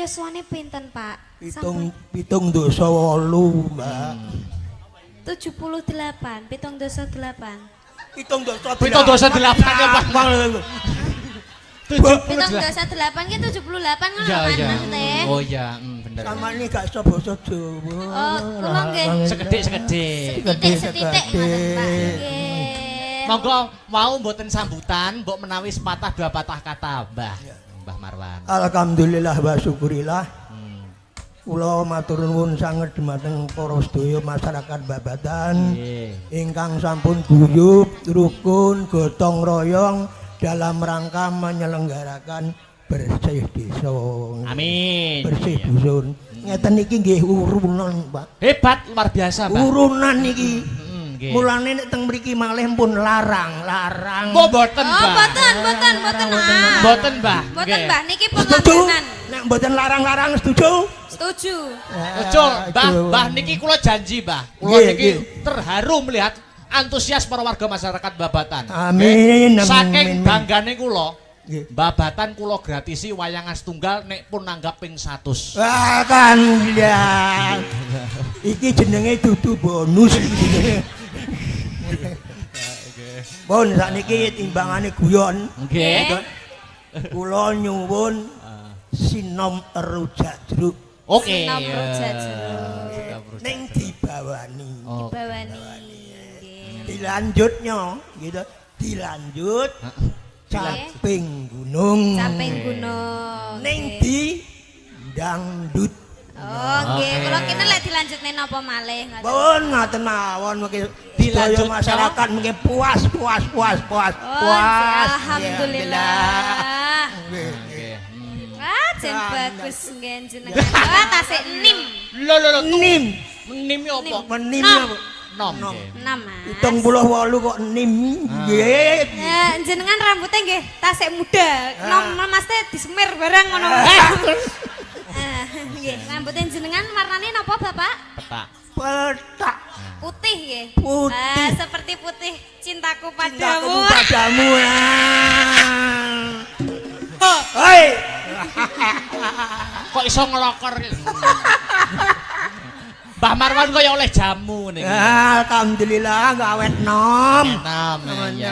yuswane pinten, Pak? Pitung dosa 8, Mbak. 78, pitung dosa 8. Pitung dosa 8 ya, Pak. Pitung dosa 8 ki 78 ngono Ya, kan ya. maksudnya. Oh ya, bener. Sama ini gak iso basa Jawa. Oh, kula nggih. Sekedhik. Setitik ngoten, Pak. Nggih. Monggo mau mboten sambutan, mbok menawi sepatah dua patah kata, Mbah Marwan. Alhamdulillah wa syukurillah. Kula matur nuwun sanget dhumateng para sedaya masyarakat Babatan ingkang sampun guyub, rukun, gotong royong dalam rangka menyelenggarakan bersih desa. Amin. Bersih dusun. Ngeten iki nggih urunan, Pak. Hebat, luar biasa, Mbah. Urunan iki. Nggih. Mulane nek teng mriki malih pun larang. Kok mboten, Oh, Mbah? mboten. Mboten, Mbah. Mboten, Nggih. Mbah. Niki Setuju? pengorbanan. Nek mboten larang-larang setuju? Setuju. Betul, Mbah niki kula janji, Mbah. Kula Nggih, niki nggih. terharu melihat antusias para warga masyarakat Babatan. Amin, Nggih. amin, Saking amin. banggane kula, Nggih. Babatan kula gratisi wayangan setunggal nek pun nanggap ping 100. Wah kan ya. Iki jenenge dudu bonus. Bon sakniki timbangane guyon. Nggih. Kula nyuwun sinom rujak jeruk Oke. Sinom rujak jeruk. ning dibawani. Oh. Bawani. Nggih. Dilanjutnya gitu. Dilanjut caping gunung. Caping gunung. Ning Nggih. di dangdut. Oh, nggih. Oke. Kula kene lek dilanjutne napa malih ngoten. Pun ngaten mawon mengki Dilanjutnya. sedaya masyarakat mengki puas. Oh, alhamdulillah. Nggih. Nggih. Wah, jen bagus nggih jenengan. Wah, tasik nim. Lho, Nim, nim apa? menim Nom. apa? Nom. nggih. 6, Mas. 78 kok nim. Nggih. Jenengan rambutnya nggih tasik muda. Nom Mas teh disemir barang ngono. Nggih, rambutnya jenengan warnane napa, Bapak? Petak. Petak Putih nggih. Putih. Seperti putih cintaku cintaku padamu. padamu. Hei, Kok iso ngelokor? Mbah Marwan kaya oleh jamu niki. alhamdulillah gawet nom. Nom. iya.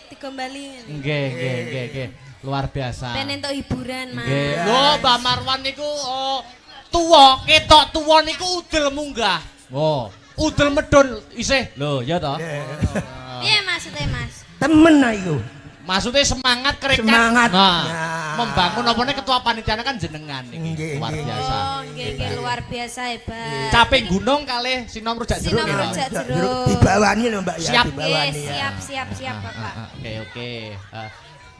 Digombali. Nggih. Luar biasa. Ben entuk hiburan, Mas. Nggih. Lho, Mbah Marwan niku tuwa, ketok tuwa niku udel munggah. Oh, udel medun isih. Lho, ya toh? Piye maksudnya, Mas? Temen ayo. Maksudnya semangat kerekat. Semangat. Nah, Ya. membangun apa nih ketua panitia kan jenengan niki. Nggih, Luar nggih. biasa. Oh, nggih luar biasa hebat. Caping gunung kalih sinom rujak jeruk. Sinom nggih, rujak toh? jeruk. Dibawani lho Mbak ya, Siap. dibawani Nggih, ya. siap, Bapak. Oke.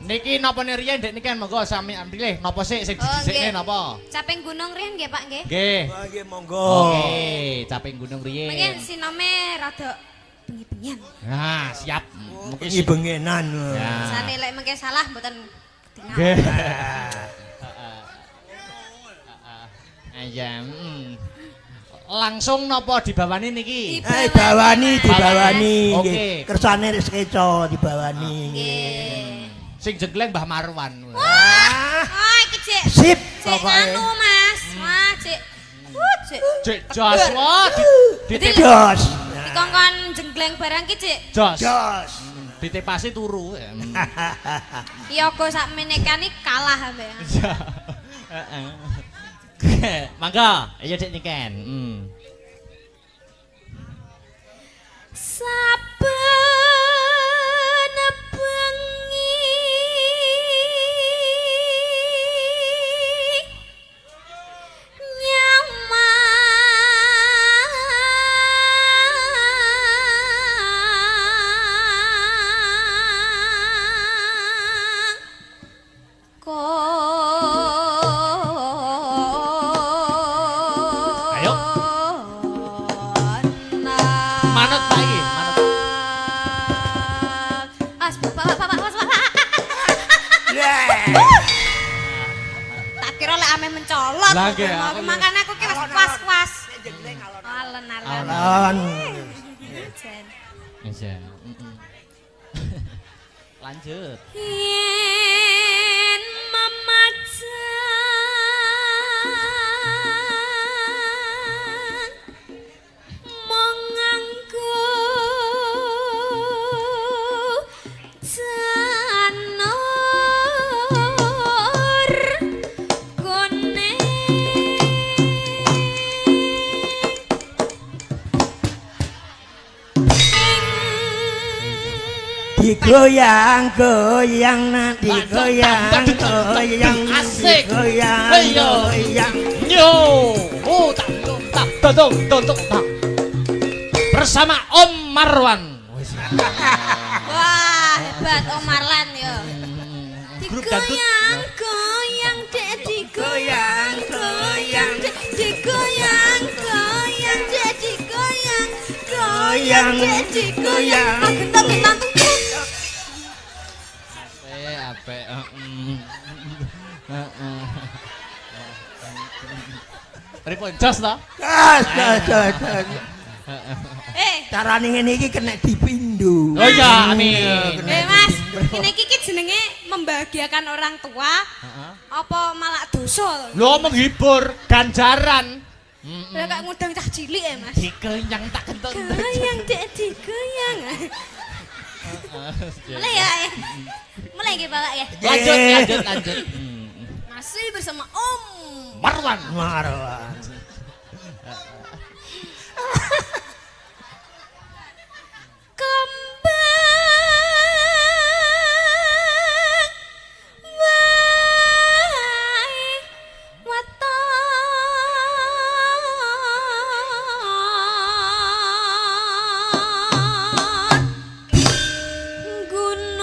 Niki napa riyen ndek niki monggo sami ambilih napa sik sing Oh, didisikne nggih. napa? Caping gunung riyen nggih, Pak nggih. Nggih. Oh, nggih monggo. Oke, caping gunung Mungkin riyen. sinome rada bengi-bengian. Nah, siap. Mungkin Iki bengenan. Ya. Sane lek mengke salah mboten ketingal. Nggih. Aja. Langsung napa dibawani niki? Dibawani. Oke. Nggih. Kersane wis keco dibawani. Nggih. Sing jenggleng Mbah Marwan. Wah, iki cek. Sip Cek pokoke. anu, Mas. Wah, cek. Cek. Cek jos wah Jos. Dikongkon jenggleng barang ki, Cek. jos. Jos. Ditepasi turu. Yogo sak menekani kalah ambe. Mangga, ayo Dik nyiken. Saben bengi Ayo. Manut Pak iki, manut. Mas, Bapak. Tak kira lek ame mencolot. Lah, nggih, Aku aku- makane aku ki wis was-was. Alon. Alon. Jen. Iya. Lanjut. Yen memaca digoyang goyang nah digoyang goyang asik goyang goyang yo tak dodong tak bersama Om Marwan. Wah, hebat Om Marlan yo. Grup dangdut. Digoyang goyang dek goyang goyang digoyang goyang dek digoyang goyang dek digoyang. Gentang-gentang tuh. Ape Pripun jos ta? gas. Carane ngene iki kena dipindho. Oh iya, amin. Mas, ini Kiki jenenge membahagiakan orang tua. Apa malah dosa? Lho menghibur ganjaran. Lah kayak ngundang cah cilik ya, Mas. Dikenyang tak kentut. Goyang dek digoyang. Mulai ya. Mulai nggih Bapak ya. Lanjut. Masih bersama Om Marwan. Kembang wae waton gunung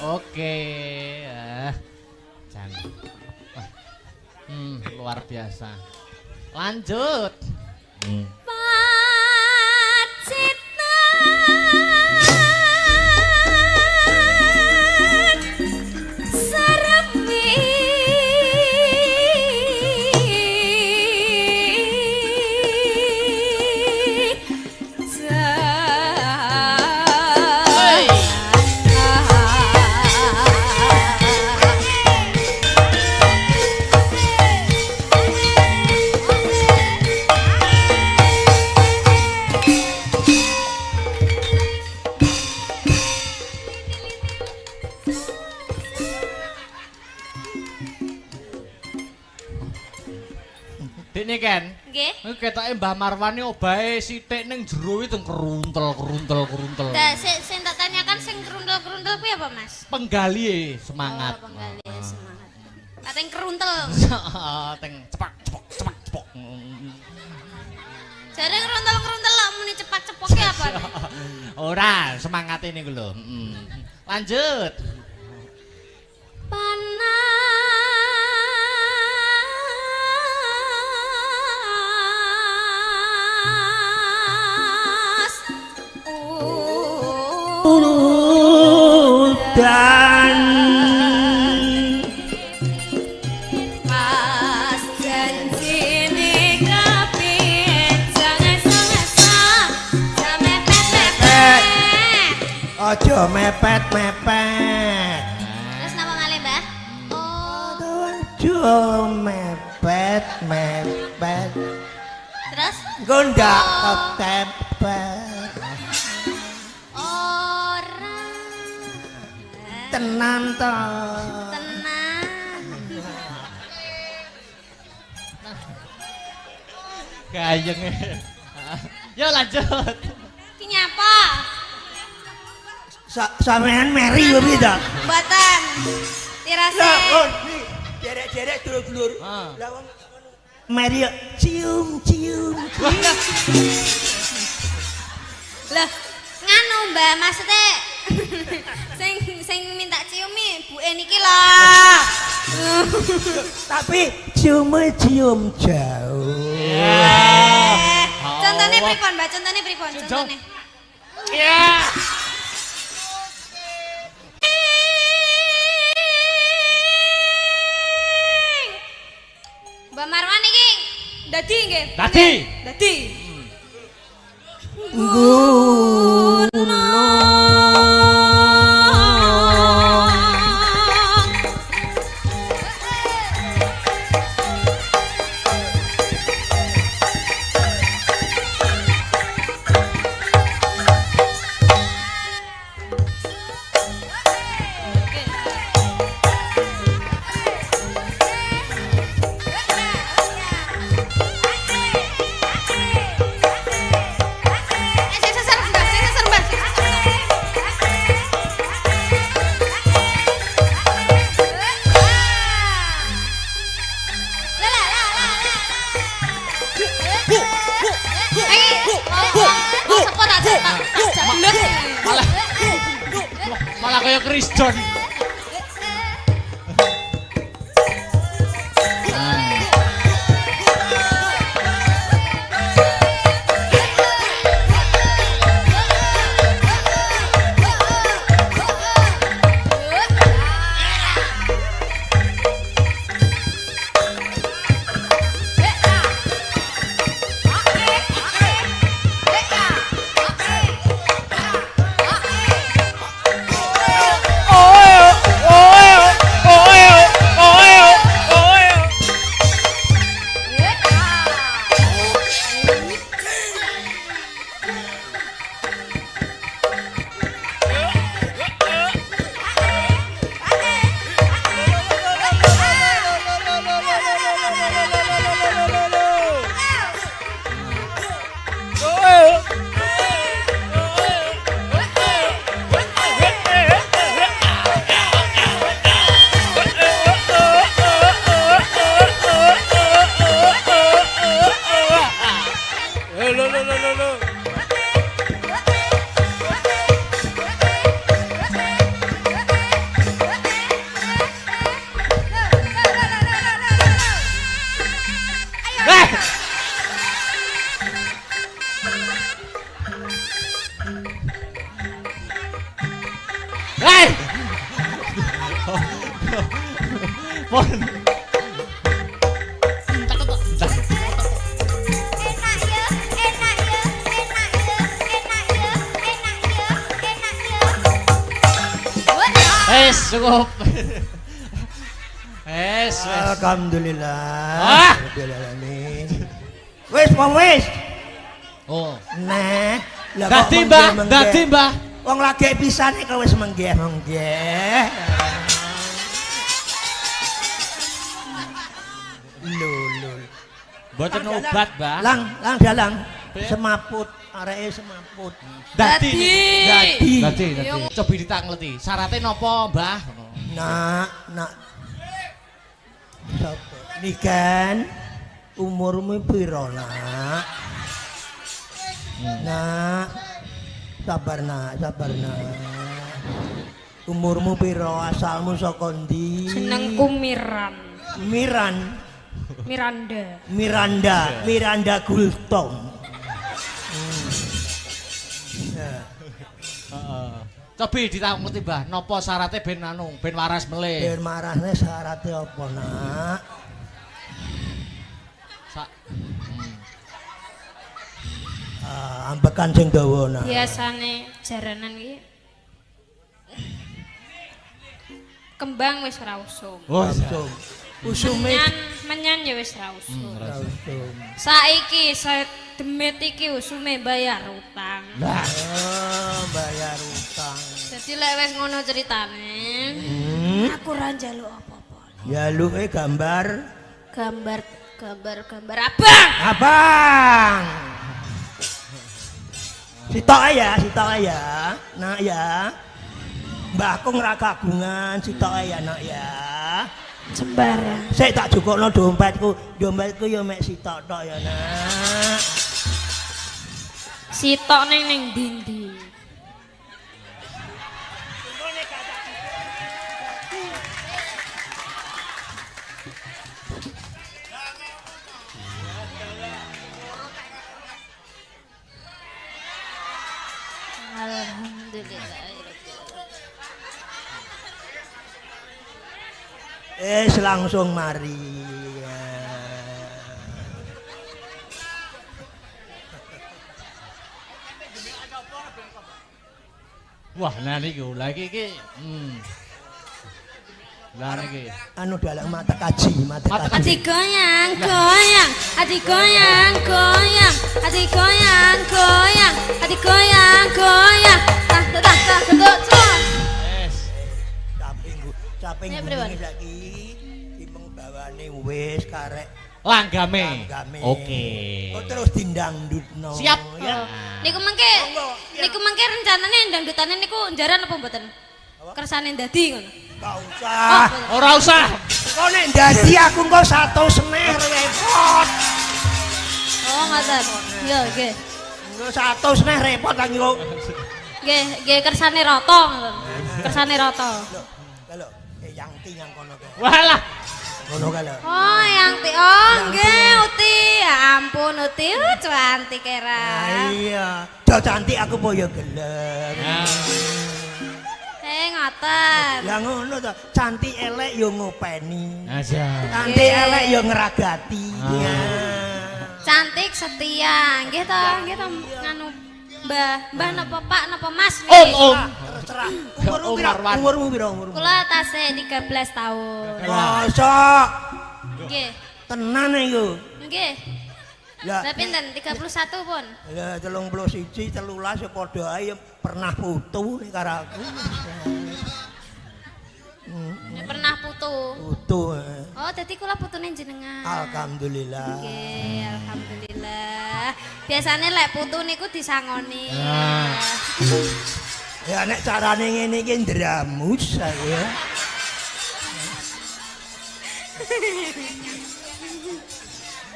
Oke. Jangan. Luar biasa. Lanjut. Pacitan saremi Hey. Dene kan. Nggih. Iki ketoke Mbah Marwan iki obahe sithik ning jero itu keruntel. Nah, sing tak tanyakan sing keruntel-keruntel kuwi apa, Mas? Penggali semangat. Oh, penggali semangat. Kateng keruntel. Teng cepak. Jare keruntel-keruntel lak muni cepak-cepoke apa? Ora, semangat ini lho. Lanjut. Panas Dan Mas janjine kabeh jangan salah sampe pepet. aja mepet. Terus napa malih, Mbah? Oh, Aja mepet. terus Gondak kepepet. ora Tenan to. tenang. Gayeng. Yo lanjut. Ki nyapa? Sampean meri lho piye ta? Mboten. Tirase. Lah, kon iki derek-derek dulur-dulur. Ah. Lah wong meri cium. Lah, nganu Mbak, maksudnya sing minta ciumi buke niki lah. Tapi cium jauh. Contohnya pripun, Mbak? Contohnya pripun? Contohnya. Ya. Mbak Marwan iki dadi nggih. Dadi. Dadi. tak jablek. Malah malah kayak Chris John. Cukup. Alhamdulillah. Ah. Wis, wis. Oh. Nah, lah Dadi Mbah. Wong lagi pisane kok wis menggeh. Lho. Mboten obat, Mbah. Lang dalang. Semaput, areke semaput. Dadi. Yo. Coba ditangleti. Syaratnya napa, Mbah? Nak. Sapa? Nikan umurmu piro, Nak? Nak. Sabar, Nak. Umurmu piro? Asalmu saka ndi? Jenengku Miran. Miranda Gultom. Coba ditangleti, Mbah. Napa syaratnya ben waras melih? Ben marahne syaratnya apa, Nak? Ambekan sing dawa, Nak. Biasane jaranan iki kembang wis ora usum. Langsung. Usume Menyan ya wis ora usum. langsung. Saiki demit iki usume bayar utang. Lah, bayar utang. Jadi lek wis ngono ceritane, aku ora njaluk apa-apa. Jaluke gambar Gambar abang. abang. Sitok ya. Nak ya. Mbahku ora kagungan, sitok ya, Nak ya. Sembarang. Sik tak jukukno dompetku. Dompetku ya mek sitok tok ya, Nak. Sitok ning ndi? Alhamdulillah. Langsung mari. Wah, nah niku lagi iki. Lah niki. Anu dalam mata kaji. Ati goyang. Ati goyang. Tak. Caping bunyi lagi. Timeng bawane wis karek. Langgame. Oke. Kok terus dindangdutno. Siap. Ya. Niku mangke rencanane dangdutane niku njaran apa mboten? Kersane dadi ngono. Gak usah. Ora usah. Kok nek dadi aku engko 1 semeh repot. Oh, ngoten. Ya, nggih. Engko 100 neh repot lagi kok. Nggih kersane rata. Kersane rata. Lho, yang tiang kono kae. Walah. Ngono kae lho. Oh, yang ti. Oh, nggih, Uti. Ya ampun, Uti. Cantik era. Iya, do cantik aku po ya gelem. Ngoten. Lah ngono to, cantik elek ya ngopeni. Aja. Cantik elek ya ngeragati. Cantik setia. Nggih to nganu Mbah napa Pak napa Mas? Om. Terserah. Marwan. Umurmu piro umurmu? Kula tasih 13 tahun. Mosok Nggih. tenan iku. Nggih. Ya. Lah pinten 31 pun. Ya 31 13 ya padha ae pernah putu karo aku. Pernah putu. Putu. Oh, dadi kula putune jenengan. Alhamdulillah. Nggih, alhamdulillah. Biasane lek putu niku disangoni. Ya nek carane ngene iki ndramus aku ya.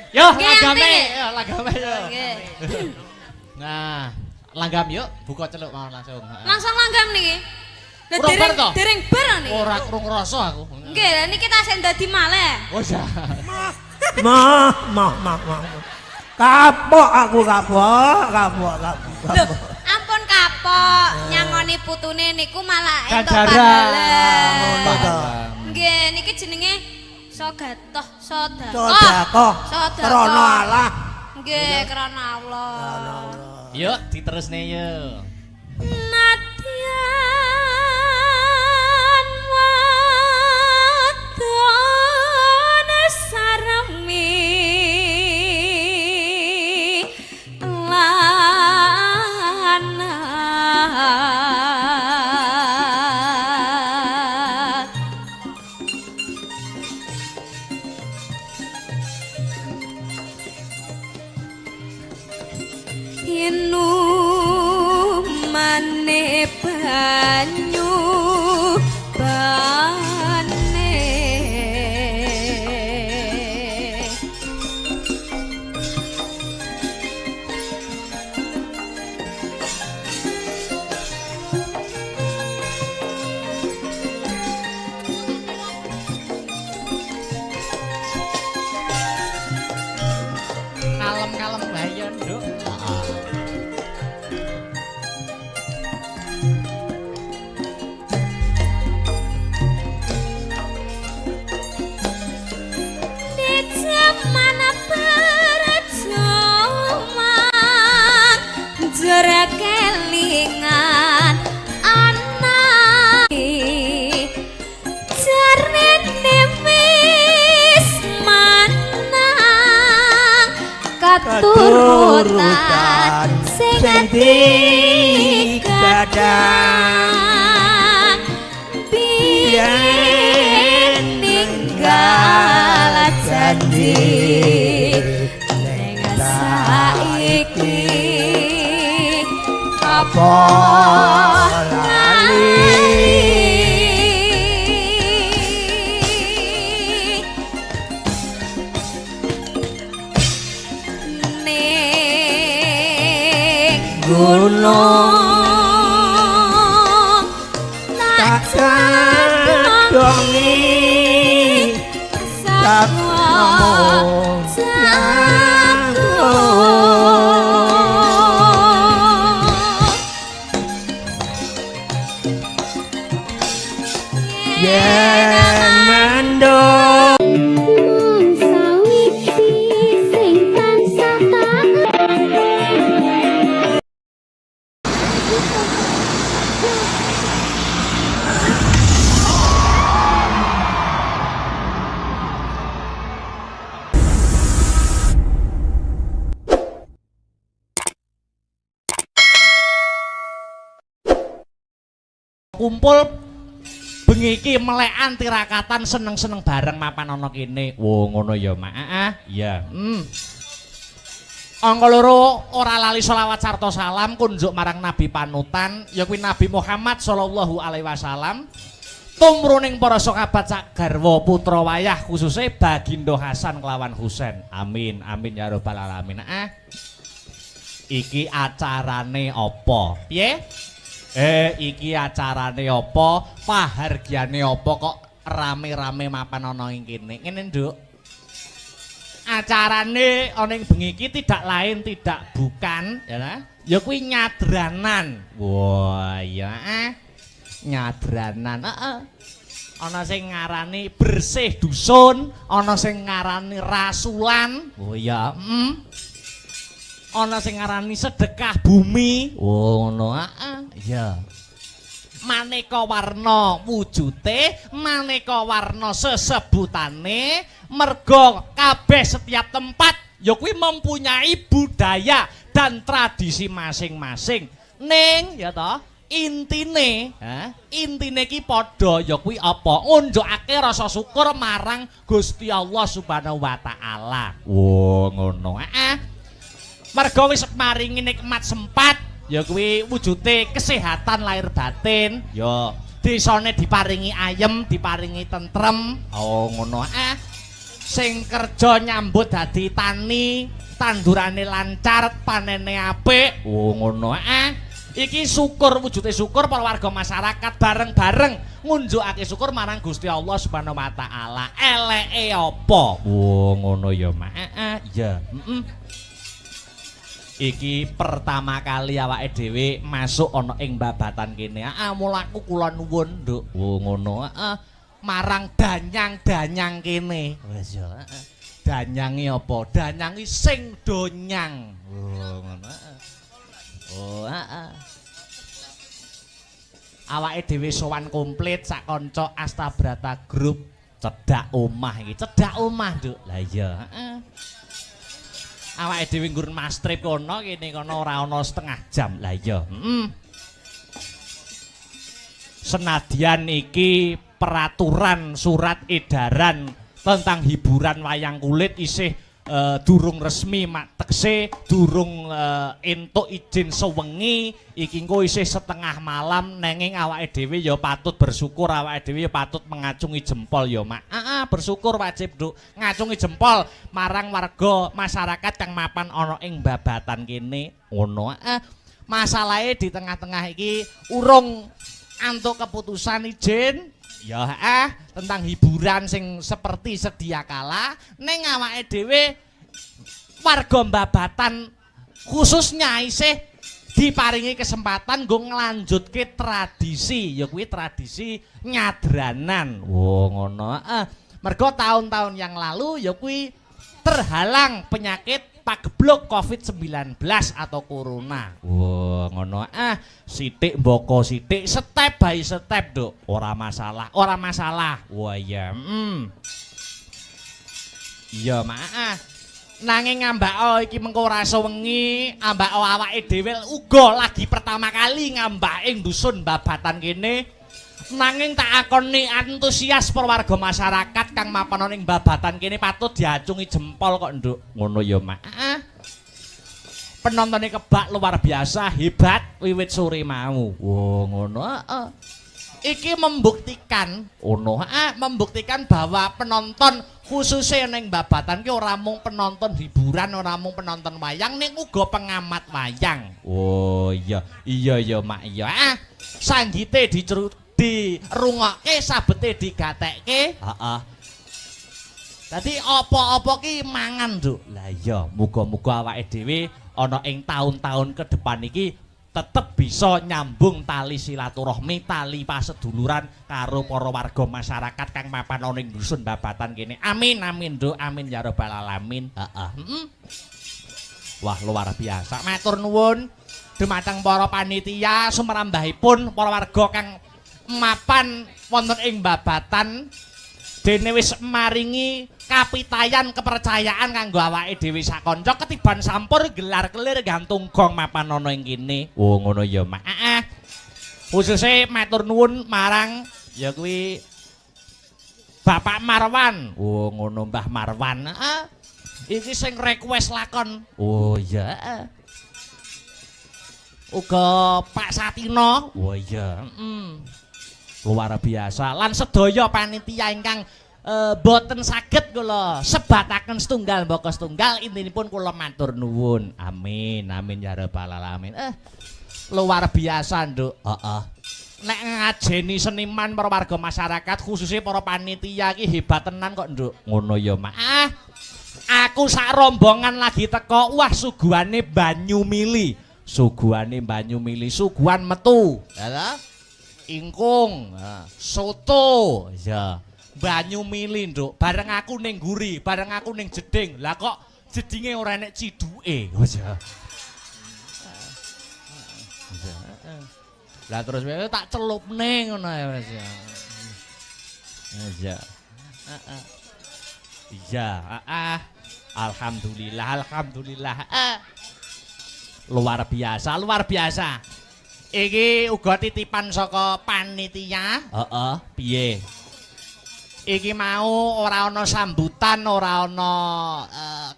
Yo, Nggih, langgame. Ati. Yo, langgame yo. Nggih. Nah, langgam yuk, buka celuk mau langsung. Langsung langgam niki. Lah Urung bar to? dereng bar niki. Ora krung rasa aku. Nggih, lah niki tasih dadi malih. Oh ya. Mah. Kapok aku kapok. Lho, ampun kapok, nyangoni putune niku malah entuk Ganjaran. pahala. Ngono to. Nggih, niki jenenge sogatoh, Sedekah. Krana Allah. Nggih, krana Allah. Yuk, diterusne yuk. Nadyan wadon saremi lanat inumane banyu bane Kalem-kalem bae nduk. di zaman perjuangan jera kelingan anak jarene wis manang katurutan sing digadang biyen ninggal janji ning saiki apa lali ning gunung tak Kadongi sakmo yen mendung Sawisi sing tansah Kumpul bengi iki melekan tirakatan seneng-seneng bareng mapan ana kene. Wo ngono ya, Mak. Iya. Angka loro ora lali selawat sarta salam kunjuk marang Nabi panutan ya kuwi Nabi Muhammad sallallahu alaihi wasallam. Tumruning para sahabat sak garwa putra wayah khususe Bagindo Hasan kelawan Husain. Amin. Amin ya rabbal alamin. iki acarane apa? Piye? Iki acarane apa? Pahargyane apa kok rame-rame mapan ana ing kene? Ngene, Nduk. Acarane ana ing bengi iki tidak lain tidak bukan ya. Ya kuwi nyadranan. Wah, ya. Nyadranan. Heeh. Ana sing ngarani bersih dusun, ana sing ngarani rasulan. Oh iya, ana sing ngarani sedekah bumi. Oh ngono, heeh. Iya. Maneka warna wujute, maneka warna sesebutane, merga kabeh setiap tempat ya kuwi mempunyai budaya dan tradisi masing-masing. Ning ya toh, intine ki padha ya kuwi apa? Ngunjukake rasa syukur marang Gusti Allah Subhanahu wa taala. Oh ngono. Merga wis maringi nikmat sempat ya kuwi wujude kesehatan lahir batin, ya desane diparingi ayem, diparingi tentrem. Oh ngono. Sing kerja nyambut dadi tani, tandurane lancar, panene apik. Oh ngono. Iki syukur, wujude syukur para warga masyarakat bareng-bareng ngunjukake syukur marang Gusti Allah Subhanahu wa taala. Eleke apa? Oh ngono ya, Mak. Iya. Iki pertama kali awake dhewe masuk ana ing babatan kene. Mulaku kula nuwun, Nduk. Oh ngono. Marang danyang-danyang kene. Wis ya. Danyangi apa? Danyangi sing donyang. Oh ngono. Oh, awake dhewe sowan komplit sak kanca Astabrata Group cedhak omah iki. Cedhak omah, Nduk. Lah iya, awake dhewe nggur mastrip kono kene kono ora ana setengah jam. Lah iya, Senadyan iki peraturan surat edaran tentang hiburan wayang kulit isih durung resmi tekse, durung entuk izin sewengi, iki engko isih setengah malam, nanging awake dhewe ya patut bersyukur, awake dhewe ya patut mengacungi jempol ya, Mak. Bersyukur wajib, Nduk. Ngacungi jempol marang warga masyarakat kang mapan ana ing babatan kene. Ngono. Masalahe di tengah-tengah iki urung antuk keputusan izin. Ya tentang hiburan sing seperti sedia kala, ning awake dhewe warga babatan khususnya isih diparingi kesempatan nggo nglanjutke tradisi, ya kuwi tradisi nyadranan. Oh ngono. Mergo tahun-tahun yang lalu ya kuwi terhalang penyakit pagebluk COVID-19 atau corona. Wah, ngono. Sithik mboko sithik, step by step, Nduk. Ora masalah, ora masalah. Wah, iya. Iya, Mak. Nanging ngambak iki mengko ora sewengi, ambak awake dhewe uga lagi pertama kali ngambak ing dusun babatan kene. Nanging tak akoni antusias para warga masyarakat kang mapan ning babatan kene patut diacungi jempol kok, Nduk. Ngono ya, Mak. Penontone kebak luar biasa, hebat wiwit sore mau. Wah, ngono. Iki membuktikan membuktikan bahwa penonton khususnya ning babatan ki ora mung penonton hiburan, ora mung penonton wayang, ning uga pengamat wayang. Oh iya, iya ya, Mak. Iya. Sanggite dirungokke, sabete digatekke. Heeh. Dadi apa-apa ki mangan, Nduk. Lah iya, muga-muga awake dhewe ana ing tahun-tahun ke depan iki tetep bisa nyambung tali silaturahmi, tali paseduluran karo para warga masyarakat kang mapan ana ing dusun babatan kene. Amin amin, Nduk. Amin ya rabbal alamin. Heeh. Wah, luar biasa. Matur nuwun dumateng para panitia sumrambahipun para warga kang mapan wonten ing babatan dene wis maringi kapitayan kepercayaan kanggo awake dhewe sakanca ketiban sampur gelar kelir gantung gong mapan ana ing kene. Oh ngono ya, Mak. Khususe matur nuwun marang ya kuwi Bapak Marwan. Oh ngono, Mbah Marwan. Iki sing request lakon. Oh iya. Uga Pak Satino. Oh iya. Luar biasa lan sedaya panitia ingkang boten saged kula sebataken setunggal mbaka setunggal intinipun kula matur nuwun. Amin amin ya rabbal alamin. Luar biasa, Nduk. Heeh. Nek ngajeni seniman para warga masyarakat khususnya para panitia iki hebat tenan kok, Nduk. Ngono ya, Mak. Aku sak rombongan lagi teko, wah suguhane banyu mili. Suguhane banyu mili, suguhan metu. Ya ingkung, soto, ya. Banyu mili, Nduk. Bareng aku ning guri, bareng aku ning jeding. Lah kok jedinge ora enek ciduke. Ya. Lah terus tak celupne ngono ya, Mas. Ya. Iya, alhamdulillah, alhamdulillah. Luar biasa, luar biasa. Iki uga titipan saka panitia. Heeh, piye? Iki mau ora ana sambutan, ora ana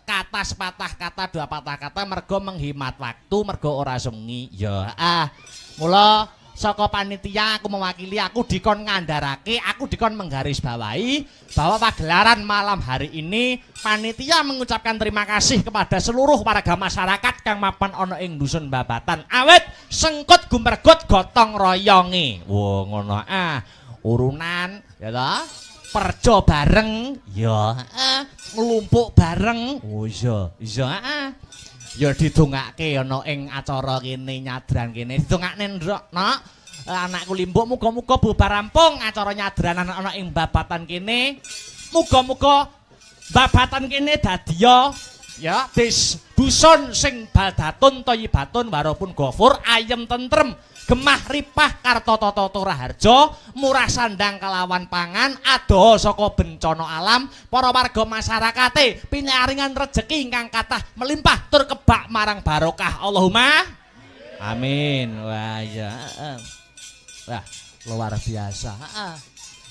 kata sepatah kata, dua patah kata mergo menghemat waktu, mergo ora sengi. Ya, mula saka panitia aku mewakili, aku dikon ngandharake, aku dikon menggarisbawahi bahwa pagelaran malam hari ini panitia mengucapkan terima kasih kepada seluruh warga masyarakat kang mapan ana ing dusun Babatan. Awet sengkut gumergut gotong royonge. Wo ngono urunan ya ta. Perjo bareng ya nglumpuk bareng. Oh iya, iya ya didongake ana ing acara kene nyadran kene didongakne nduk nok anakku limbuk muga-muga bubar rampung acara nyadranan ana ing Babatan kene muga-muga Babatan kene dadiya ya dusun sing baldatun thayyibatun warapun ghafur ayem tentrem gemah ripah karta tata raharja murah sandang kelawan pangan adoh saka bencana alam para warga masyarakate pinyaringan rejeki ingkang kathah melimpah tur kebak marang barokah Allahumma amin. Wah ya wah luar biasa.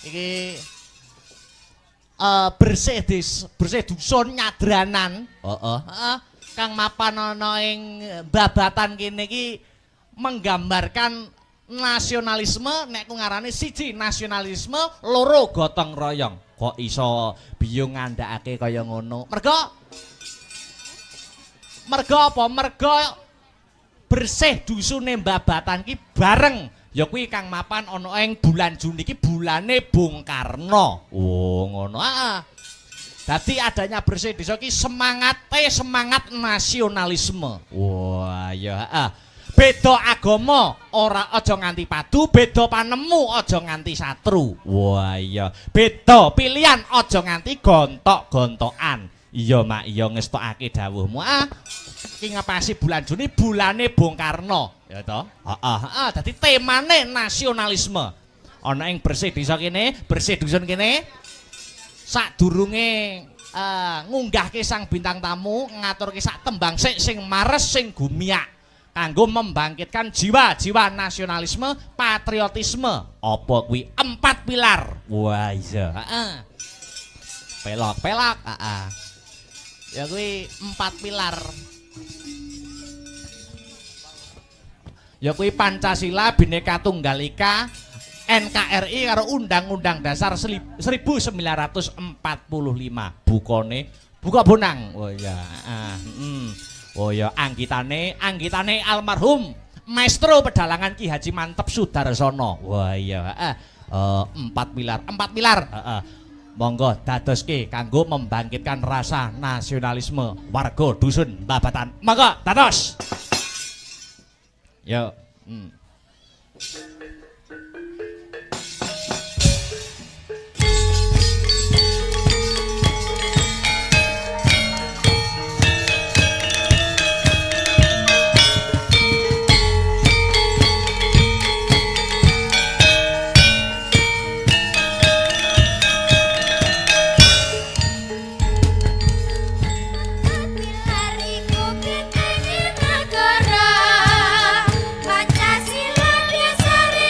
Iki bersih dusun nyadranan kang mapan ana ing Babatan kene iki menggambarkan nasionalisme, nek ku ngarane siji nasionalisme, loro gotong royong. Kok iso biyung ngandhakake kaya ngono? Mergo apa? Mergo bersih dusune Babatan ki bareng ya kuwi kang mapan ana ing bulan Juni iki bulane Bung Karno. Oh, ngono. Dadi adanya bersih desa ki semangat nasionalisme. Wah, ya beda agama ora aja nganti padu, beda panemu aja nganti satru. Wah iya, beda pilihan aja nganti gontok-gontokan. Iya Mak, iya ngestokake dawuhmu. Iki ngepasi bulan Juni bulane Bung Karno, ya toh? Dadi temane nasionalisme. Ana ing bersih desa kene, bersih dusun kene. Sadurunge ngunggahke sang bintang tamu, ngaturke sak tembang sing mares sing gumiak. Kanggo membangkitkan jiwa-jiwa nasionalisme, patriotisme. Apa kuwi 4 pilar. Wah iya, pelok-pelok, ya kuwi 4 pilar. Ya kuwi Pancasila, Bhinneka Tunggal Ika, NKRI karo Undang-Undang Dasar 1945. Buka bonang. Oh ya, oh ya anggitane almarhum Maestro Pedalangan Ki Haji Mantep Sudarsono. Wah iya, 4 pilar. Monggo dadoske kanggo membangkitkan rasa nasionalisme warga dusun Babatan. Monggo dados. Yo. Pancasila dasare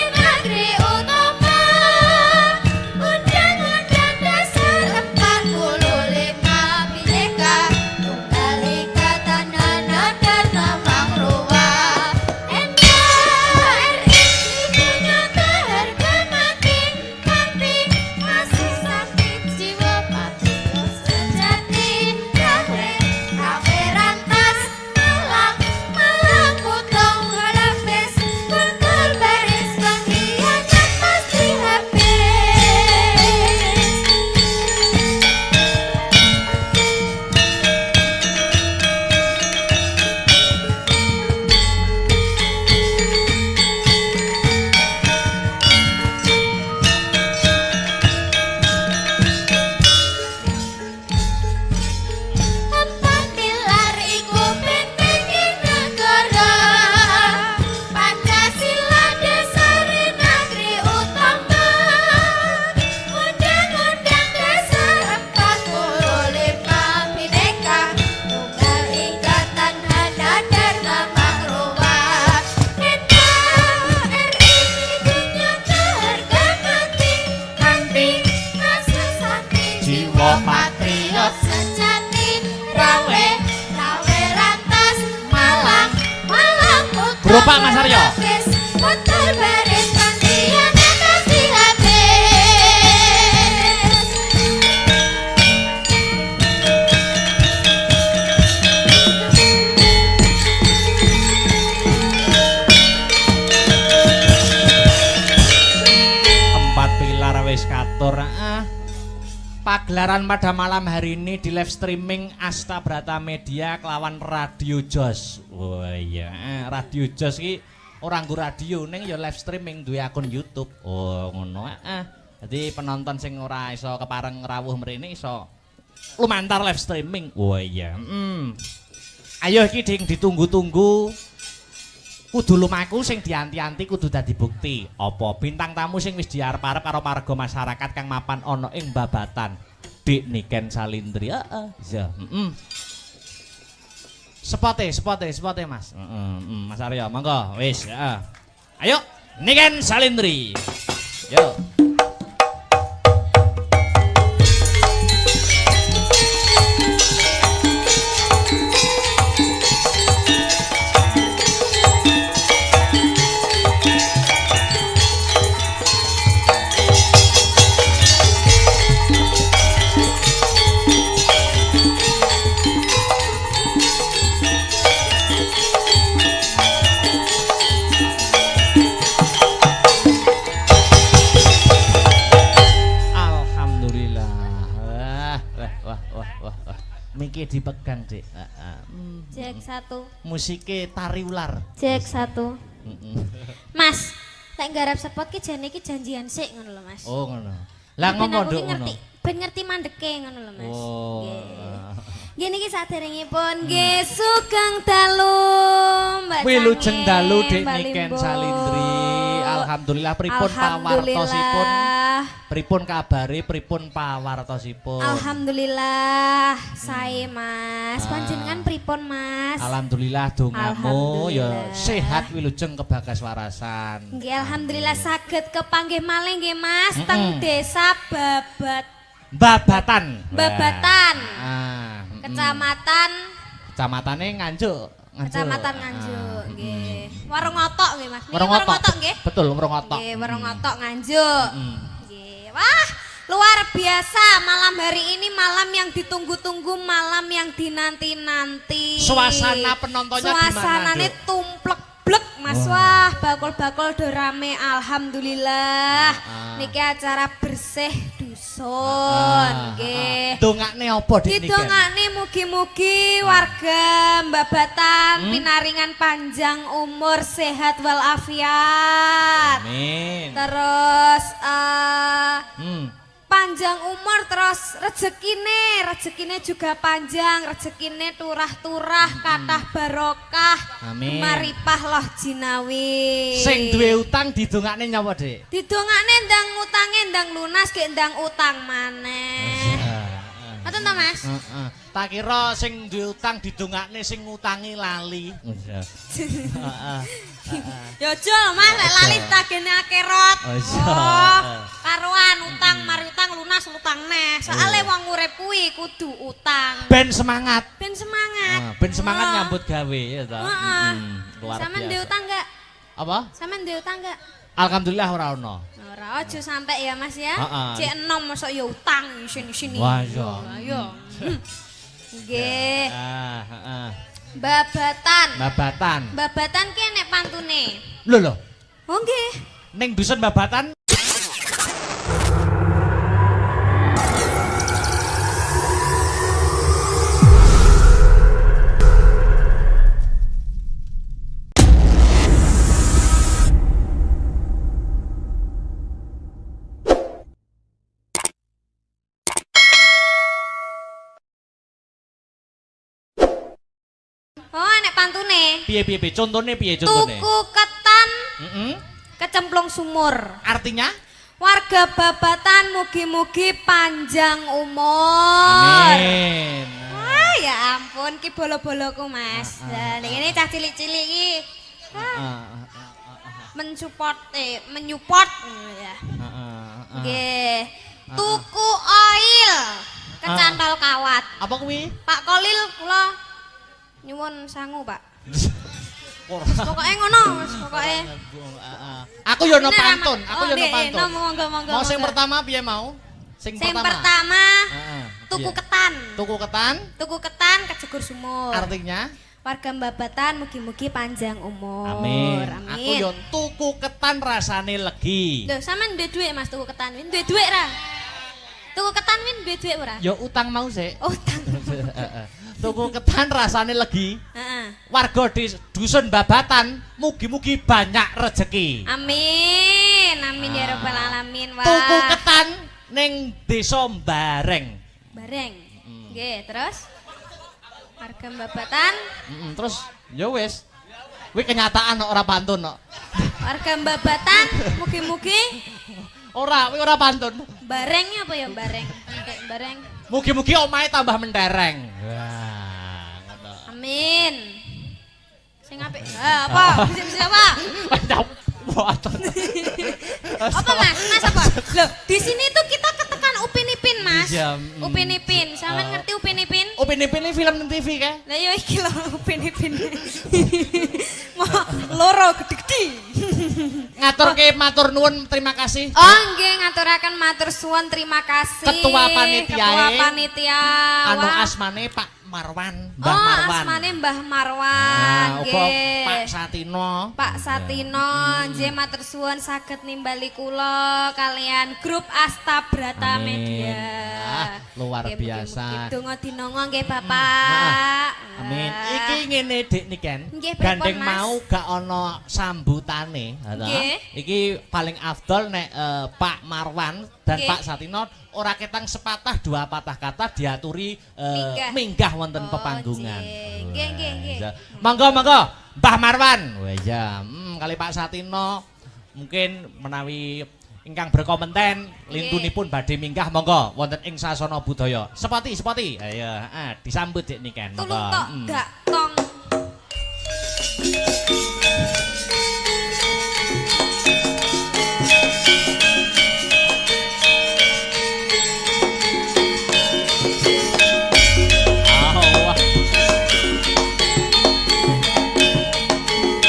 Lompat Mas Aryo. Putar baris gantian atas di habis. Empat pilar wis katur. Pagelaran pada malam hari ini di live streaming Asta Brata Media kelawan Radio Jos. Oh iya, Radio Jos ki orang nggo radio ning ya live streaming duwe akun YouTube. Oh ngono. Jadi penonton sing ora iso kepareng rawuh mrene iso lumantar live streaming. Oh iya. Ayo iki ding ditunggu-tunggu. Kudu lumaku sing dianti-anti kudu dadi bukti. Apa bintang tamu sing wis diarep-arep karo paraga masyarakat kang mapan ana ing babatan Dik Niken Salindri. Iya, Spote Mas. Mas Aryo, monggo wis, Ayo, Niken Salindri. Yo. Miki dipegang, Dik. Cek 1. Musike tari ular. Cek 1. Mas, tak garap spot ki jane iki janjian sik ngono lho, Mas. Oh, ngono. Lah ngono nduk ngono. Ben ngerti mandeke ngono lho, Mas. Oh. Nggih niki saderengipun nggih sugeng dalu Mbak Wilujeng dalu Dik Mbak Niken Limbo. Salindri. Alhamdulillah pripun pawartosipun? Pripun kabare, pripun pawartosipun? Alhamdulillah, sae Mas. Panjenengan pripun Mas? Alhamdulillah dongamu ya Alhamdulillah. sehat wilujeng kebagas warasan. Nggih alhamdulillah saged kepanggih malih nggih Mas teng desa Babatan. Babatan. Kecamatan. Kecamatan Kecamatane Nganjuk. Kecamatan Nganjuk nggih. Warung Otok nggih Mas. Niki Warung Otok nggih. Betul, Warung Otok. Nggih, Warung Otok Nganjuk. Nggih. Wah, luar biasa malam hari ini malam yang ditunggu-tunggu, malam yang dinanti-nanti. Suasana penontonnya gimana, Suasanane Duk? tumplek-blek Mas. Wah, bakul-bakul do rame alhamdulillah. Niki acara bersih dusun nggih. Dongakne apa Dik Niken? Didongakne mugi-mugi warga Babatan pinaringan panjang umur sehat walafiat. Amin. Terus panjang umur terus rezekine juga panjang, rezekine turah-turah, kathah barokah. Amin. Maripah loh jinawi. Sing duwe utang didongakne nyapa, Dik? Didongakne ndang utange ndang lunas ge ndang utang maneh. Ngoten to, Mas? Tak kira sing duwe utang didongakne sing ngutangi lali. Ya aja lho Mas, lek lali tagene akhirat. Karuan utang mari utang lunas utang neh. Soale wong urip kuwi kudu utang. Ben semangat. Ben semangat. Ben semangat nyambut gawe ya ta. Luar biasa. Sampeyan duwe utang enggak? Apa? Sampeyan duwe utang enggak? Alhamdulillah ora ono. Ora aja sampe ya Mas ya. Heeh. Cek enom mosok ya utang sini-sini. Wah, iya. Ayo. Nggih. Heeh. Babatan. Babatan. Babatan ki nek pantune. Lho. Oh nggih. Ning dusun Babatan Oh nek pantune. piye? Contone piye contone? Tuku ketan Heeh. kecemplung sumur. Artinya? Warga Babatan mugi-mugi panjang umur. Amin. Wah, ya ampun ki bolo-boloku Mas. Lah ini cah cilik-cilik iki. Menyupport ya. Nggih. Tuku oil kecantol kawat. Apa kuwi? Pak Kolil kula nyuwun sangu, Pak. Pokoke ngono, wis pokoke. Aku yo no pantun, aku yo no pantun. Monggo monggo. Mau sing pertama piye mau? Sing pertama Heeh. tuku ketan. Tuku ketan Tuku ketan kejegur sumur. artinya Warga Babatan mugi-mugi panjang umur. amin. Amin. Aku yo tuku ketan rasane legi. Lho, sampean duwe dhuwit Mas tuku ketan win? Duwe dhuwit ra? Tuku ketan win duwe dhuwit ora? Yo utang mau sik. Utang. Tuku ketan rasane legi. Heeh. Warga di dusun Babatan mugi-mugi banyak rezeki. Amin. Amin ya rabbal alamin. Wah. Tuku ketan ning desa Bareng. Bareng. Nggih, terus warga Babatan, Terus ya wis. Kuwi kenyataan kok, ora pantun kok. warga Babatan mugi-mugi Ora, kuwi ora pantun. barengnya apa ya bareng? Kayak bareng. Mugi-mugi omahe tambah mentereng. Wah, ngono. Amin. Sing apik. Apa? Bisa apa? Apa Mas? Mas apa? Loh, di sini tuh kita ketekan Upin Ipin, Mas. Iya, Upin Ipin. Sampeyan ngerti Upin Ipin? Upin Ipin ini film TV kan? Lah yo iki lho Upin Ipin. Mau loro gede-gede. Ngaturke matur nuwun, terima kasih. Oh nggih ngaturaken matur suwun terima kasih. Ketua panitia. Ketua panitia. Anu Wah. asmane Pak Marwan, Mbah Oh Marwan. asmane Mbah Marwan. Nah, uga Nggih. Pak Satino. Pak Satino, nggih matur suwun saged nimbali kula kalian grup Astabrata Amin. Media. Ah, luar Nggih, biasa. mugi-mugi donga dinonga nggih Bapak. Amin. Ah. Iki ngene Dik Niken. Nggih, pripun, Gandeng Mas? mau gak ono sambutane, ngono. Nggih. Iki paling afdol nek Pak Marwan dan Nggih. Pak Satino ora ketang sepatah dua patah kata diaturi minggah wonten Oh, pepanggungan. nggih, nggih, nggih. Wah, monggo monggo Mbah Marwan. Wah ya, kali Pak Satino mungkin menawi ingkang berkompeten lintunipun badhe minggah monggo wonten ing sasana budaya. Sepati. Ayo, disambut Dik Niken. Tulung tok dak tong.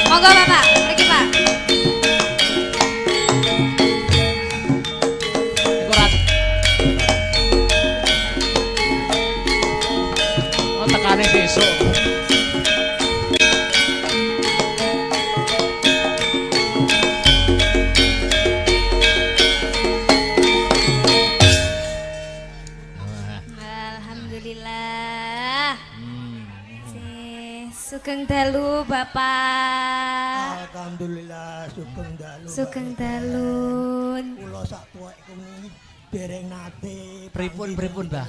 Monggo Bapak, mriki Pak. Oh, tekane besok. Alhamdulillah. Sugeng dalu Bapak. Alhamdulillah sugeng dalu. Sugeng dalun. Kula sak tuwek kuwi dereng nate. Pripun, Mbah?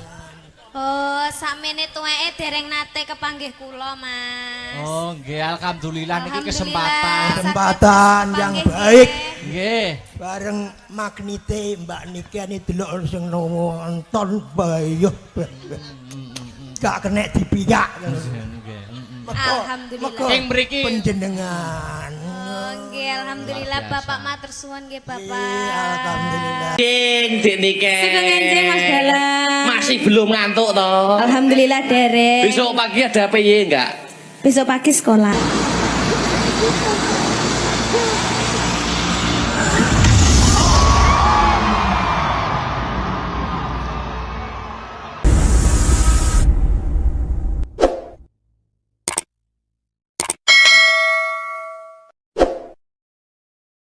Oh, sakmene tuweke dereng nate kepanggih kula, Mas. Oh, nggih alhamdulillah niki Alhamdulillah. kesempatan. Kesempatan Saged yang kepanggih baik. nggih. Nggih. Bareng magnite Mbak Niken delok sing nonton bayuh. Gak kena dipiyak. Alhamdulillah. Ing mriki Panjenengan. Oh, nggih alhamdulillah Luar biasa. Bapak matur suwun nggih Bapak. Alhamdulillah. Ding, Dik Niken. Sugeng enjing Mas Dalang. Masih belum ngantuk toh? Alhamdulillah dereng. Besok pagi ada PY enggak? Besok pagi sekolah.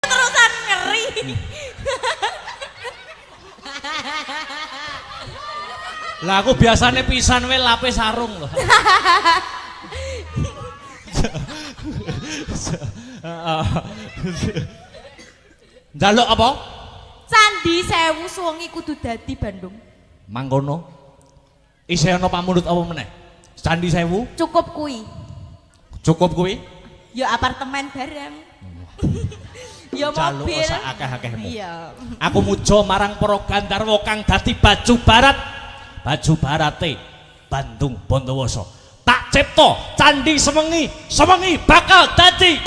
Terusan ngeri. Lah aku biasane pisan wae lapis sarung loh. Njaluk apa? Candi Sewu Suwengi kudu dadi Bandung. Mangkono. Isih ana pamunut apa meneh? Candi Sewu Cukup kuwi. cukup kuwi. Ya apartemen bareng. Ya Jaluk mobil. sak akeh-akehmu. Iya. Aku muja marang para Gandharwa kang dadi baju barat. Baju barate Bandung Bondowoso. Tak cipta Candi Sewengi, Sewengi bakal dadi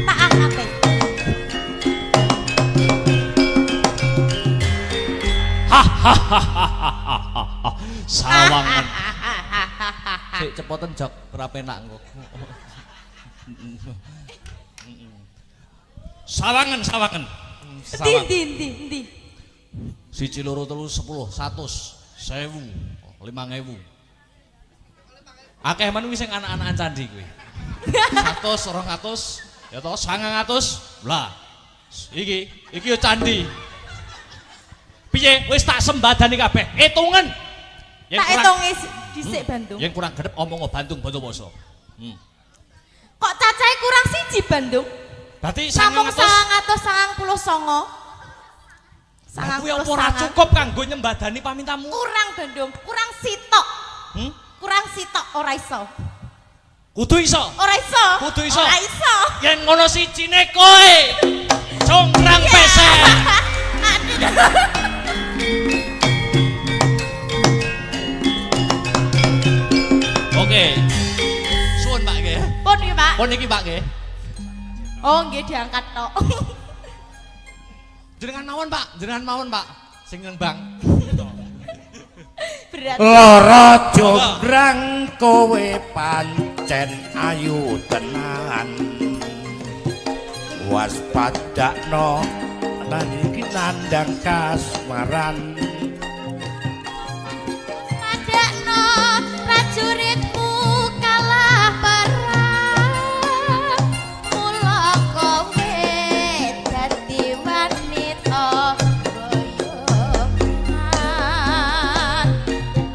Taang ape? sawangan Sik cepoten jok ora penak engko. Sawangen. Ndi. 1 2 3 10 100 1000 5000. Akeh men kuwi sing anak-anakan candi kuwi. 100 200 ya toh 900 lah. Iki yo candi. Piye wis tak sembadani kabeh. Hitungan. Tak hitunge dhisik Bandung. Yang kurang gedep omong Bandung Bondowoso. Kok cacahe kurang siji Bandung? Berarti Sampung 900. 999. Aku yang ora cukup kanggo nyembadani pamintamu. Kurang Bandung, kurang sitok. Kurang sitok ora iso. Kudu iso. Ora iso. Kudu iso. Ora iso. Yen ngono sijine kowe. Congkrang pesek. Oke. Suwun Pak nggih. Pun iki Pak. Pun iki Pak nggih. Oh nggih diangkat tok. Jenengan mawon Pak. Sing nembang. Berat. Lara jograng kowe pancen ayu tenan. Waspadakno lan iki nandang kasmaran. Padakno prajuritmu kalah perang. Mula kowe dadi wanita boyongan.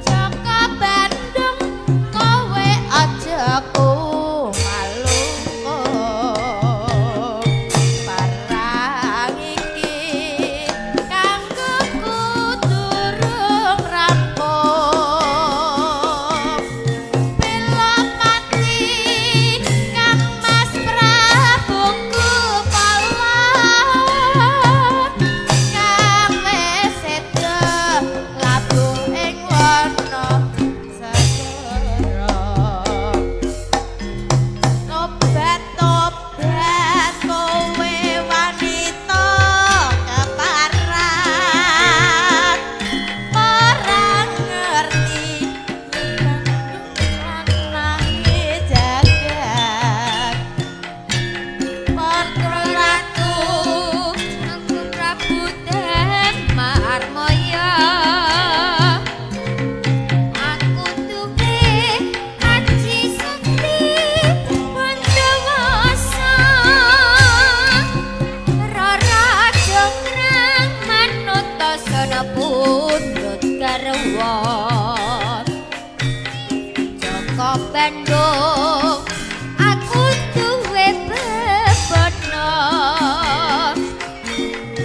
Jaka Bandung kowe aja kumalungko. Parang iki kanggo kudurung rampung. Bela mati Kang Mas Prabu Kupala. Kang wis seda labuh ing wana segara. Tobat kowe wanita keparat. Ora ngerti lanangi jagat. Ratu Aku Prabu Marmoya. Aku duwe aji sakti Bondowoso. Rara jonggrang manut tasana pundhut garwa. Jaka Bandung aku duwe bebana.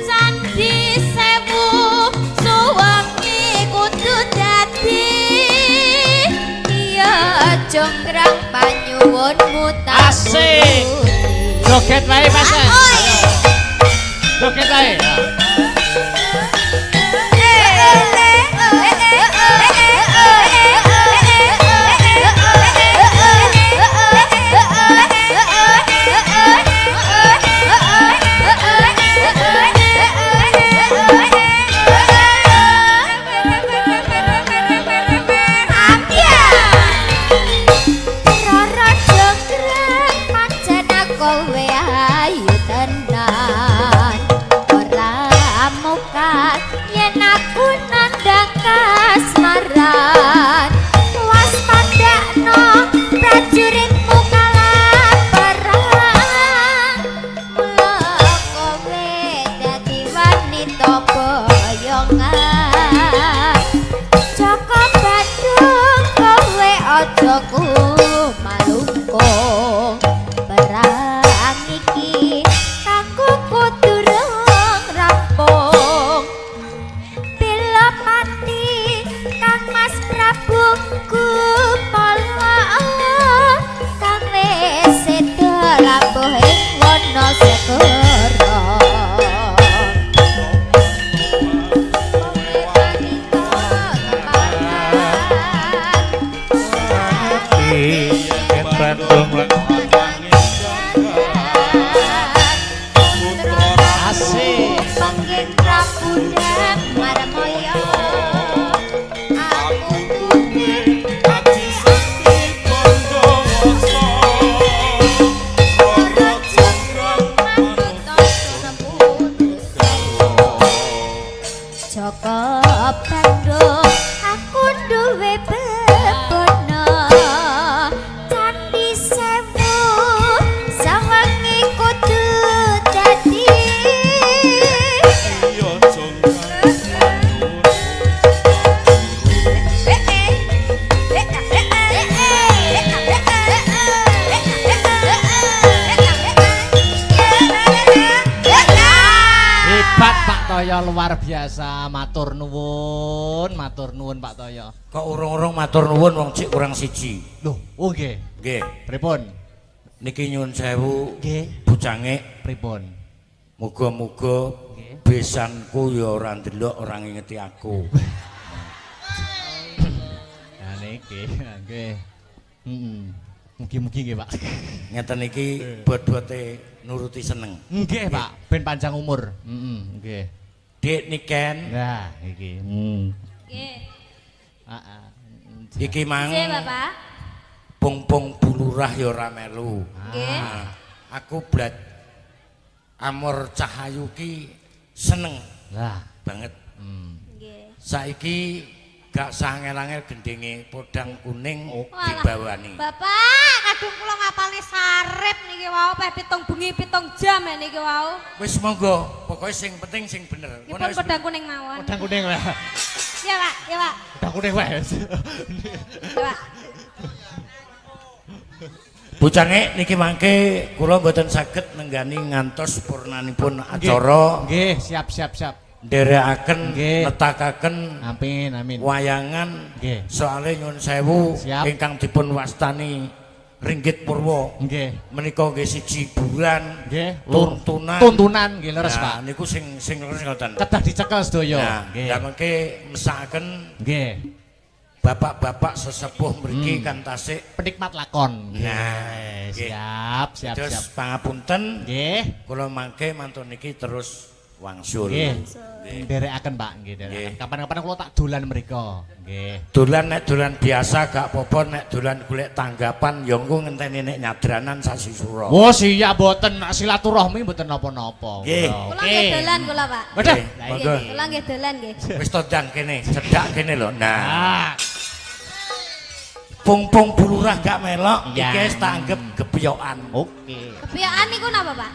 Candi Sewu suwangi kudu dadi. Iya jonggrang panyuwunmu tak Asik. Joget wae pesek. Ayo. Joget wae. Rara jonggrang pancen kowe ayu tenan. Ora mukat yen aku nandang kasmaran. Waspadakno prajuritmu kalah perang. Mula kowe dadi wanita boyongan. Jaka Bandung kowe aja kumalungkung. Perang iki kanggo kudurung rampung. Bela mati Kang Mas Prabu Kupala. Kang wis seda labuh ing wana segara. Kowe wanita keparat. luar biasa. Matur nuwun Pak Toyo. Kok urung-urung matur nuwun wong cik kurang siji. Loh, oh nggih. Nggih. Pripun? Niki nyuwun sewu. Nggih. Bujange Pripun? muga-muga Nggih. besanku ya ora ndelok ora ngingeti aku. Ya niki, nggih. Mugi-mugi nggih, Pak. Ngeten iki bot-bote nuruti seneng. Nggih, Pak. Ben panjang umur. Nggih. Dik Niken, Nah, iki. Nggih. Heeh. iki mang Nggih, Bapak. pung-pung bulurah ya ora melu. Nggih. Nah, aku blat Amor Cahayu ki seneng Lah, banget. Nggih. Saiki gak sangel-angel gendenge podang kuning Walah, dibawani. Bapak, kadung kula ngapalne sarip niki wau peh 7 bengi 7 jam ya niki wau. Wis monggo, pokoke sing penting sing bener. Nipun Ngono wis pedang kuning mawon. pedang kuning lah. Ya, Pak. Ya, Pak. Pedang kuning wae. Ya, Pak. Bucange niki mangke kula mboten saged nenggani ngantos purnanipun acara Nggih, siap. nderekaken Nggih. netakaken Amin. wayangan Nggih. soale nyuwun sewu Siap. ingkang dipun wastani Ringgit Purwa Nggih. menika nggih siji hiburan Nggih. tuntunan Tuntunan nggih leres, Nah, Pak. niku sing leres ngoten. Kedah dicekel sedaya. Nah, Nggih. lah mengke mesakaken Nggih. bapak-bapak sesepuh mriki kan tasik. Penikmat lakon. Nah, nggih. siap. Terus pangapunten Nggih. kula mangke mantun niki terus wangsul. Nggih. Nderekaken, Pak, nggih, nderekaken. Kapan-kapan kula tak dolan mriku. Nggih. Dolan nek dolan biasa gak apa-apa, nek dolan golek tanggapan ya engko ngenteni nek nyadranan sasi sura. Oh, siap mboten silaturahmi mboten napa-napa. Nggih. Kula nggih dolan kula, Pak. Waduh. Nggih, Lah, monggo. iki. Kula nggih dolan nggih. Wis to ndang kene, cedak kene lho. Nah, Ah, pung-pung bulurah gak melok, Ya. iki wis tak anggap gepyokan. oke. Kebiasaan niku napa, Pak?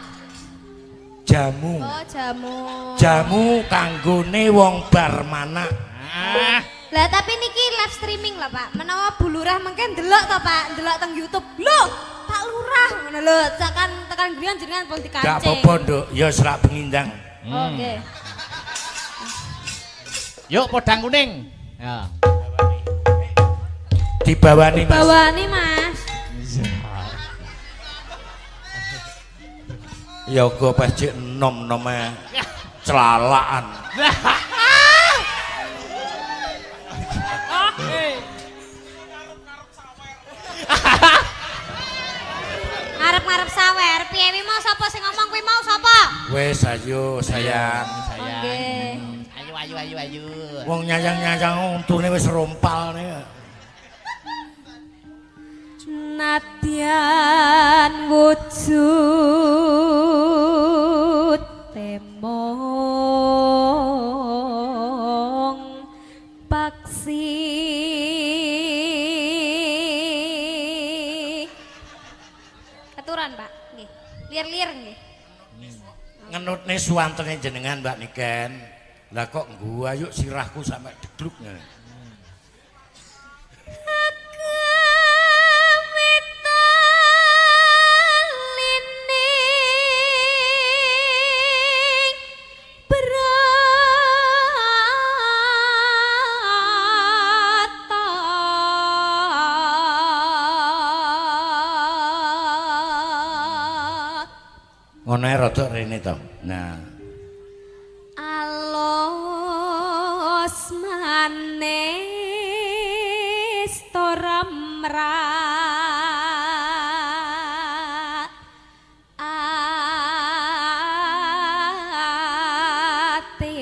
Jamu. Oh, jamu. Jamu kanggone wong bar manak. Ah, Lah tapi niki live streaming lah, Pak. Menawa bulurah mengke ndelok to, Pak, ndelok teng YouTube. Loh, Pak Lurah ngono lho. Tekan griyan jenengan pun dikancing. Gak apa-apa, Nduk. Ya serak pengindang. Oke. Yuk podang kuning. Ya. Dibawani Mas. Bawani, Mas. Ya go pecik nom-nome celalaan. Ngarep-ngarep sawer. Piye wi mau sapa sing ngomong kuwi mau sapa? Wes ayo sayang. Sayang. Nggih. Ayo. Wong nyayang-nyayang untune wis rompal nih. Nadyan wujud temong paksi aturan, Pak. Nggih. Lir-lir nggih. Ngenutne suwantene jenengan Mbak Niken. Lah kok gua yuk sirahku sampai degluk. Ngono ae rada rene to. Nah, Alos manis toramra ate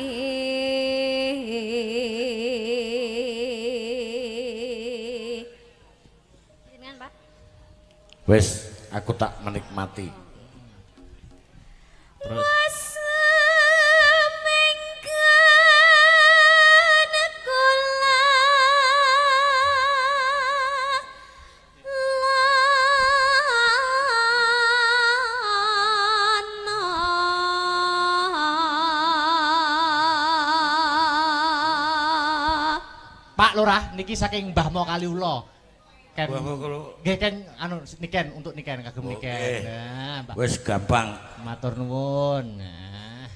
jenengan, Pak. wis aku tak menikmati. Terus Pak Lurah niki saking Mbah Mo Kaliula. Ken. Nggih Ken anu niken untuk niken kagem Oke. niken. Nah, Mbak Wis gampang. matur nuwun. Nah.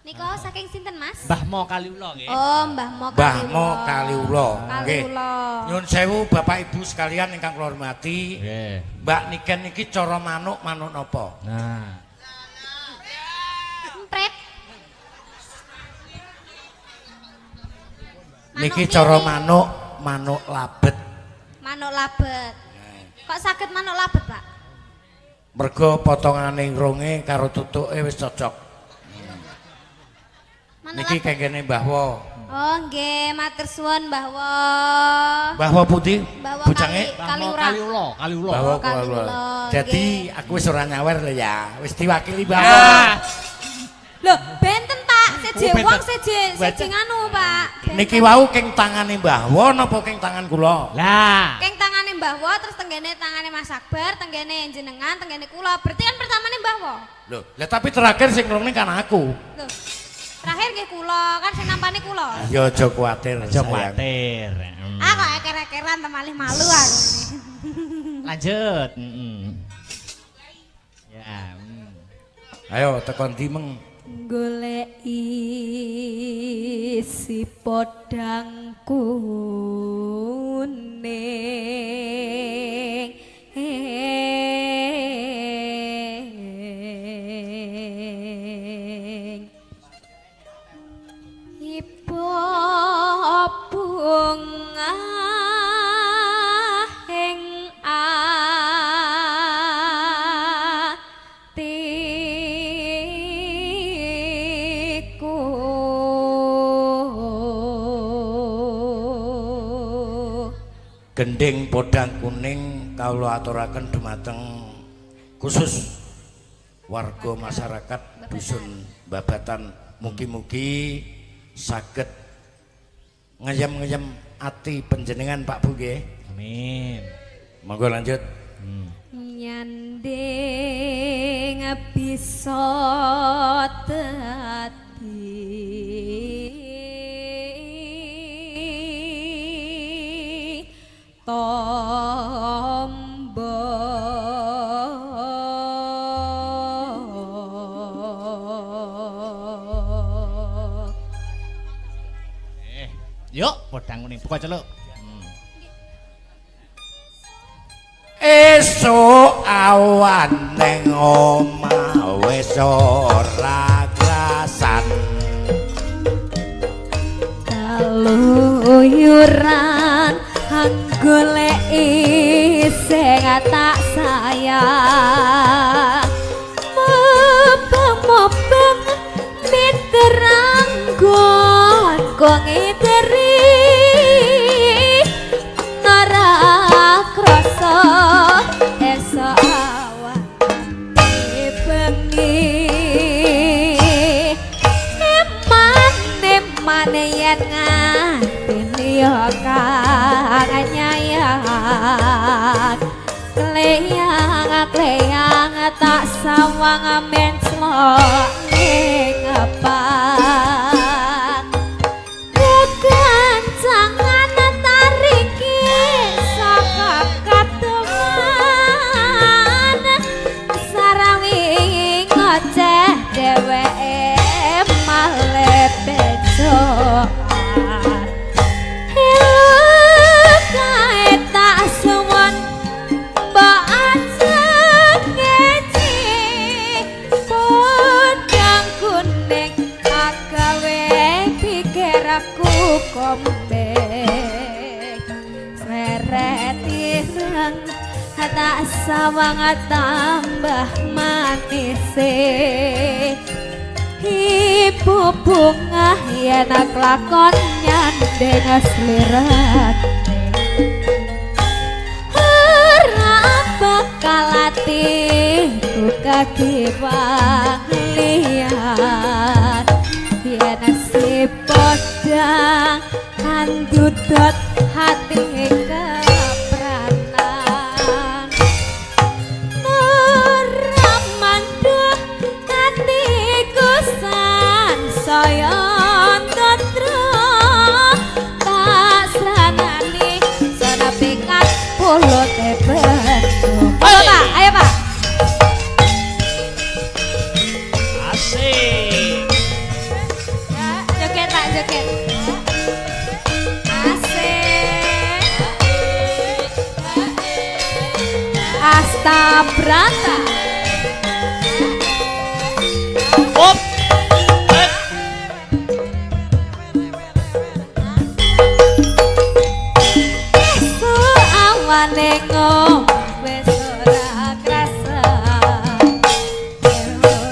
Nika saking sinten Mas? Mbah Mo Kaliula nggih. Oh, Mbah Mo Mbah Mo Kaliula. Nggih. Kaliula. Nyun sewu Bapak Ibu sekalian ingkang kula hormati. Nggih. Mbak Niken niki cara manuk napa? Nah. Empret. Niki cara manuk labet. Manuk labet. Kok saged manuk labet, Pak? Mergo potongane ronge karo tutuke wis cocok. Manuk Niki labet. kengkene Mbah Wo. Oh, nggih, matur suwun Mbah Wo. Mbah Wo pundi? Mbah Wo Bucange? Kaliurang. Kaliula. Mbah Wo Kaliula, kula. Jadi aku wis ora nyawer lho ya. Wis diwakili Mbah Wo. Ah. Loh, benten Pak, seje Oh, benten. wong seje nganu Pak. Benten. Niki wau keng tangane Mbah Wo napa keng tangan kula? Lah. Keng tangane Mbah Wo, terus tenggene tangane Mas Akbar, tenggene jenengan, tenggene kula. Berarti kan pertamane Mbah Wo. Loh, lah tapi terakhir sing ngrungne kan aku. Loh. Terakhir nggih kula, kan sing nampani kula. Ya aja kuwatir Aja sayang. kuwatir. Ah kok eker-ekeran temalih malu aku. Lanjut. Ya. Ayo tekan dimeng. Goleki si podang kuning ipo bunga ing atiku. Gending podang kuning kawula aturaken dumateng khusus warga masyarakat dusun Babatan, mugi-mugi saged ngeyem-ngeyem ati panjenengan Pak Bu nggih. Amin. Monggo lanjut. Nyanding bisa dadi tombo Yuk, podang kuning buka celuk. Esuk awan ning omah wis ora krasan. kaluyuran goleki sing tak sayang mobeng miterang gon kok ngiteri ora krasa esok awan bengi eman yen nganteni yo kang nyayang kleyang tak sawang menclok ning apang kekancangan tariki saka katungan sarawi ngoceh dheweke male becokan kae tak suwun mbok ajeng ngeci podang kuning agawe pikir aku kombek seret ireng tak sawang tambah manise ibu bunga yen lakon nyandeng aslirat ora bakal atiku kakiwang liyan yen si podang andudot hati kepranan ora manduh hatiku sansaya tatra tak sanani sana pikat pulo tebet ayo Pak Asik. tabrakan. Up. Esuk awane wis ora krasa.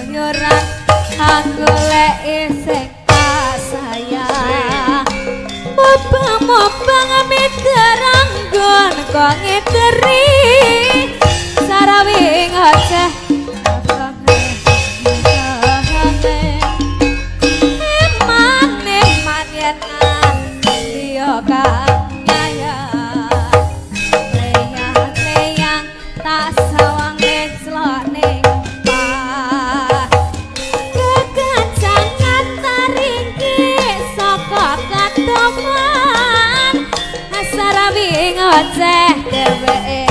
Nyoran aku lek isih sayang. Mobang miterang gon kok ngiteri. Sarawing oceh Eman yen yo kanyaya Leyang tak sawang slok ning pah Kekancangan taringki saka katoman Sarawing oceh dheweke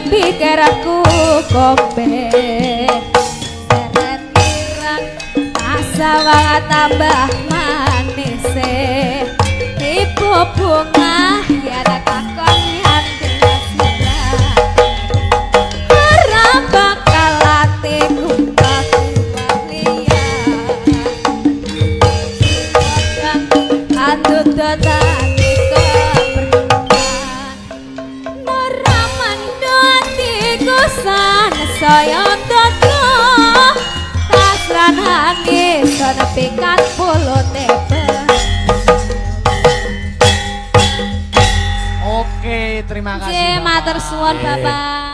pikir aku kope seret kirang asa wangat tambah manis ibu bunga ya ada kakon yang sirah harap bakal latih kumpah Adut dotati saya teko tasran hati senepikan puluh tepe. Oke, terima kasih. Matur suwun Bapak.